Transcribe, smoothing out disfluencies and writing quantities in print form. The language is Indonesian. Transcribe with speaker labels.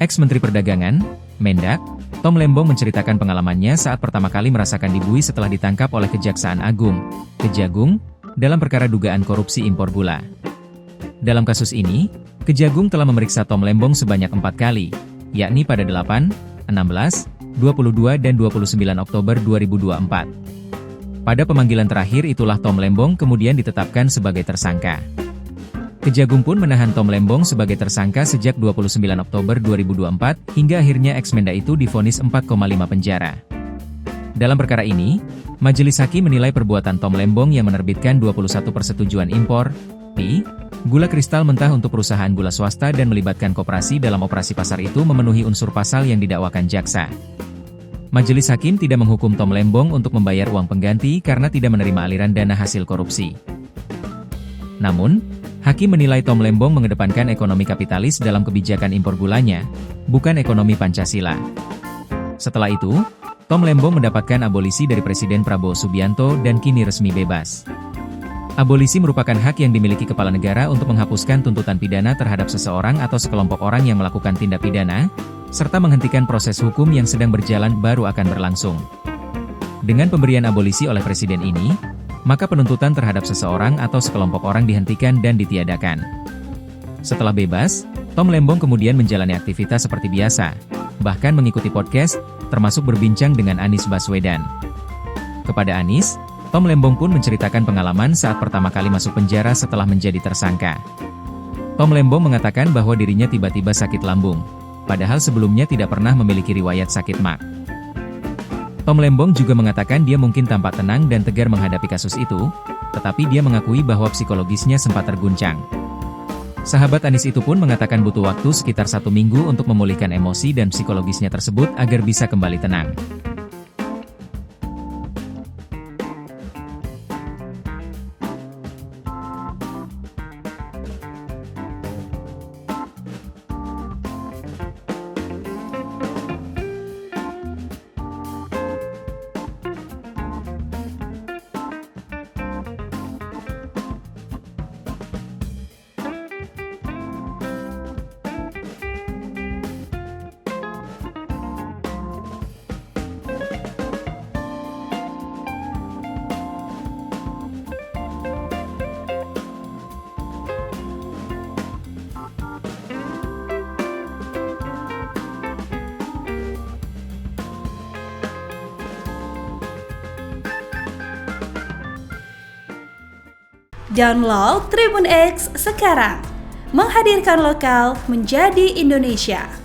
Speaker 1: Ex-Menteri Perdagangan, Mendak, Tom Lembong menceritakan pengalamannya saat pertama kali merasakan dibui setelah ditangkap oleh Kejaksaan Agung, Kejagung, dalam perkara dugaan korupsi impor gula. Dalam kasus ini, Kejagung telah memeriksa Tom Lembong sebanyak 4 kali, yakni pada 8, 16, 22 dan 29 Oktober 2024. Pada pemanggilan terakhir itulah Tom Lembong kemudian ditetapkan sebagai tersangka. Kejagung pun menahan Tom Lembong sebagai tersangka sejak 29 Oktober 2024, hingga akhirnya ex-Mendak itu divonis 4,5 penjara. Dalam perkara ini, Majelis Hakim menilai perbuatan Tom Lembong yang menerbitkan 21 persetujuan impor, gula kristal mentah untuk perusahaan gula swasta dan melibatkan koperasi dalam operasi pasar itu memenuhi unsur pasal yang didakwakan jaksa. Majelis Hakim tidak menghukum Tom Lembong untuk membayar uang pengganti karena tidak menerima aliran dana hasil korupsi. Namun, Hakim menilai Tom Lembong mengedepankan ekonomi kapitalis dalam kebijakan impor gulanya, bukan ekonomi Pancasila. Setelah itu, Tom Lembong mendapatkan abolisi dari Presiden Prabowo Subianto dan kini resmi bebas. Abolisi merupakan hak yang dimiliki kepala negara untuk menghapuskan tuntutan pidana terhadap seseorang atau sekelompok orang yang melakukan tindak pidana, serta menghentikan proses hukum yang sedang berjalan baru akan berlangsung. Dengan pemberian abolisi oleh Presiden ini, maka penuntutan terhadap seseorang atau sekelompok orang dihentikan dan ditiadakan. Setelah bebas, Tom Lembong kemudian menjalani aktivitas seperti biasa, bahkan mengikuti podcast, termasuk berbincang dengan Anies Baswedan. Kepada Anies, Tom Lembong pun menceritakan pengalaman saat pertama kali masuk penjara setelah menjadi tersangka. Tom Lembong mengatakan bahwa dirinya tiba-tiba sakit lambung, padahal sebelumnya tidak pernah memiliki riwayat sakit MAG. Tom Lembong juga mengatakan dia mungkin tampak tenang dan tegar menghadapi kasus itu, tetapi dia mengakui bahwa psikologisnya sempat terguncang. Sahabat Anies itu pun mengatakan butuh waktu sekitar 1 minggu untuk memulihkan emosi dan psikologisnya tersebut agar bisa kembali tenang.
Speaker 2: Download Tribun X sekarang, menghadirkan lokal menjadi Indonesia.